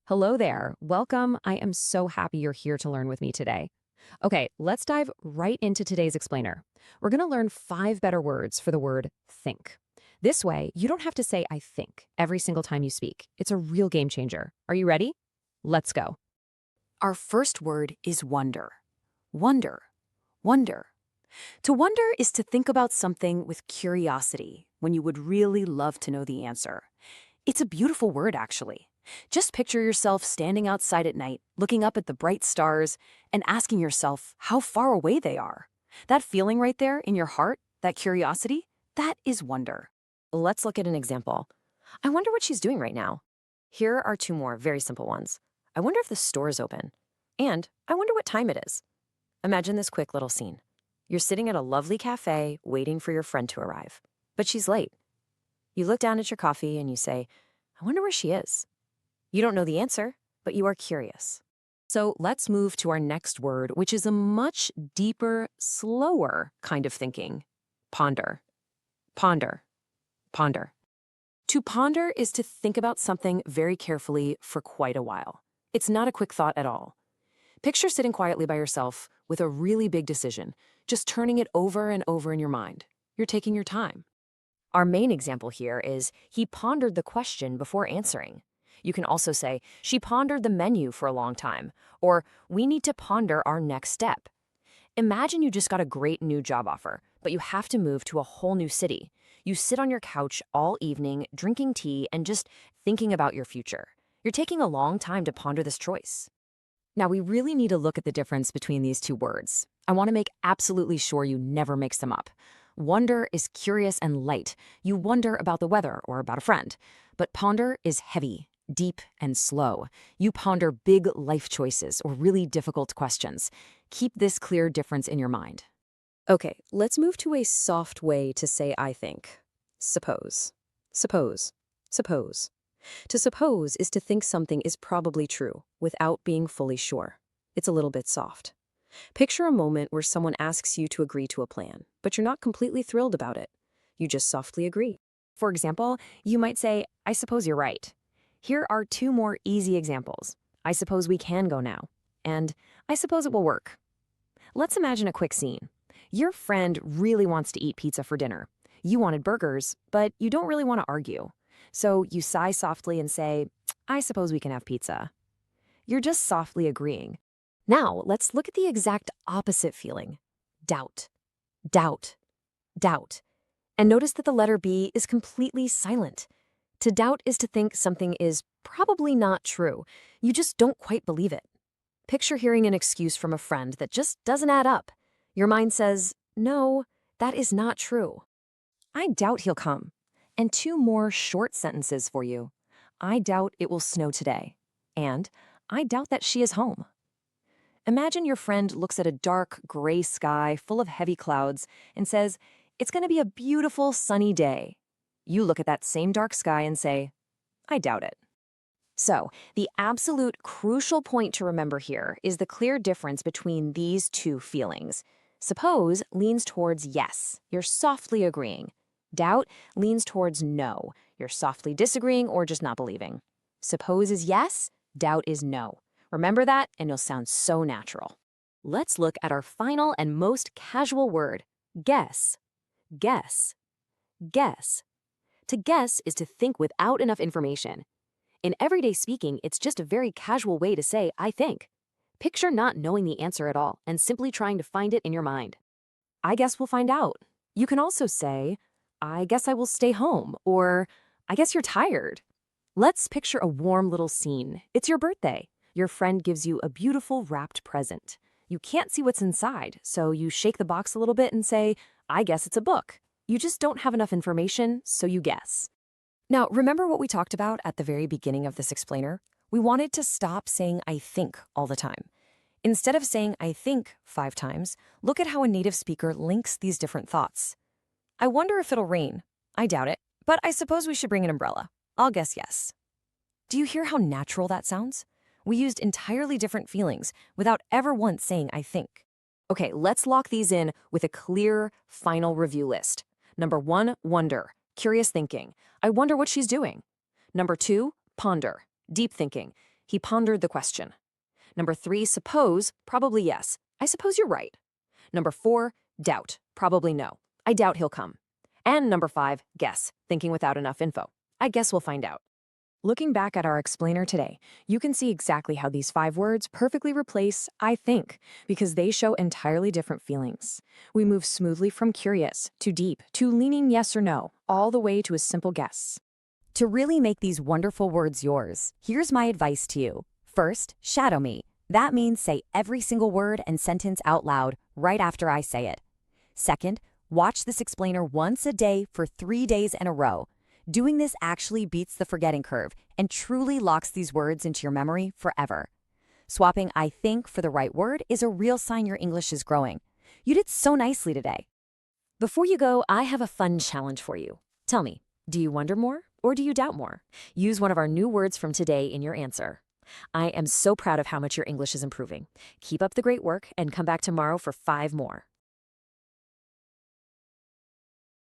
Hello there. Welcome. I am so happy you're here to learn with me today. Okay, let's dive right into today's explainer. We're going to learn 5 better words for the word think. This way, you don't have to say I think every single time you speak. It's a real game changer. Are you ready? Let's go. Our first word is wonder. Wonder. Wonder. To wonder is to think about something with curiosity when you would really love to know the answer. It's a beautiful word, actually. Just picture yourself standing outside at night, looking up at the bright stars, and asking yourself how far away they are. That feeling right there in your heart, that curiosity, that is wonder. Let's look at an example. I wonder what she's doing right now. Here are 2 more very simple ones. I wonder if the store is open. And I wonder what time it is. Imagine this quick little scene. You're sitting at a lovely cafe waiting for your friend to arrive, but she's late. You look down at your coffee and you say, I wonder where she is. You don't know the answer, but you are curious. So let's move to our next word, which is a much deeper, slower kind of thinking. Ponder. Ponder. Ponder. To ponder is to think about something very carefully for quite a while. It's not a quick thought at all. Picture sitting quietly by yourself with a really big decision, just turning it over and over in your mind. You're taking your time. Our main example here is he pondered the question before answering. You can also say, she pondered the menu for a long time, or we need to ponder our next step. Imagine you just got a great new job offer, but you have to move to a whole new city. You sit on your couch all evening, drinking tea and just thinking about your future. You're taking a long time to ponder this choice. Now, we really need to look at the difference between these 2 words. I want to make absolutely sure you never mix them up. Wonder is curious and light. You wonder about the weather or about a friend. But ponder is heavy, deep, and slow. You ponder big life choices or really difficult questions. Keep this clear difference in your mind. Okay, let's move to a soft way to say I think. Suppose. Suppose. Suppose. To suppose is to think something is probably true without being fully sure. It's a little bit soft. Picture a moment where someone asks you to agree to a plan, but you're not completely thrilled about it. You just softly agree. For example, you might say, I suppose you're right. Here are 2 more easy examples. I suppose we can go now. And I suppose it will work. Let's imagine a quick scene. Your friend really wants to eat pizza for dinner. You wanted burgers, but you don't really want to argue. So you sigh softly and say, I suppose we can have pizza. You're just softly agreeing. Now, let's look at the exact opposite feeling. Doubt. Doubt. Doubt. And notice that the letter B is completely silent. To doubt is to think something is probably not true. You just don't quite believe it. Picture hearing an excuse from a friend that just doesn't add up. Your mind says, no, that is not true. I doubt he'll come. And 2 more short sentences for you. I doubt it will snow today. And I doubt that she is home. Imagine your friend looks at a dark, gray sky full of heavy clouds and says, it's going to be a beautiful, sunny day. You look at that same dark sky and say, I doubt it. So, the absolute crucial point to remember here is the clear difference between these 2 feelings. Suppose leans towards yes, you're softly agreeing. Doubt leans towards no, you're softly disagreeing or just not believing. Suppose is yes, doubt is no. Remember that, and you'll sound so natural. Let's look at our final and most casual word, guess. Guess. Guess. To guess is to think without enough information. In everyday speaking, it's just a very casual way to say, I think. Picture not knowing the answer at all and simply trying to find it in your mind. I guess we'll find out. You can also say, I guess I will stay home, or I guess you're tired. Let's picture a warm little scene. It's your birthday. Your friend gives you a beautiful wrapped present. You can't see what's inside, so you shake the box a little bit and say, I guess it's a book. You just don't have enough information, so you guess. Now, remember what we talked about at the very beginning of this explainer? We wanted to stop saying I think all the time. Instead of saying I think 5 times, look at how a native speaker links these different thoughts. I wonder if it'll rain. I doubt it, but I suppose we should bring an umbrella. I'll guess yes. Do you hear how natural that sounds? We used entirely different feelings without ever once saying I think. Okay, let's lock these in with a clear, final review list. Number 1, wonder, curious thinking. I wonder what she's doing. Number 2, ponder, deep thinking. He pondered the question. Number 3, suppose, probably yes. I suppose you're right. Number 4, doubt, probably no. I doubt he'll come. And number 5, guess, thinking without enough info. I guess we'll find out. Looking back at our explainer today, you can see exactly how these 5 words perfectly replace I think, because they show entirely different feelings. We move smoothly from curious to deep to leaning yes or no, all the way to a simple guess. To really make these wonderful words yours, here's my advice to you. First, shadow me. That means say every single word and sentence out loud right after I say it. Second, watch this explainer once a day for 3 days in a row. Doing this actually beats the forgetting curve and truly locks these words into your memory forever. Swapping I think for the right word is a real sign your English is growing. You did so nicely today. Before you go, I have a fun challenge for you. Tell me, do you wonder more or do you doubt more? Use one of our new words from today in your answer. I am so proud of how much your English is improving. Keep up the great work and come back tomorrow for 5 more.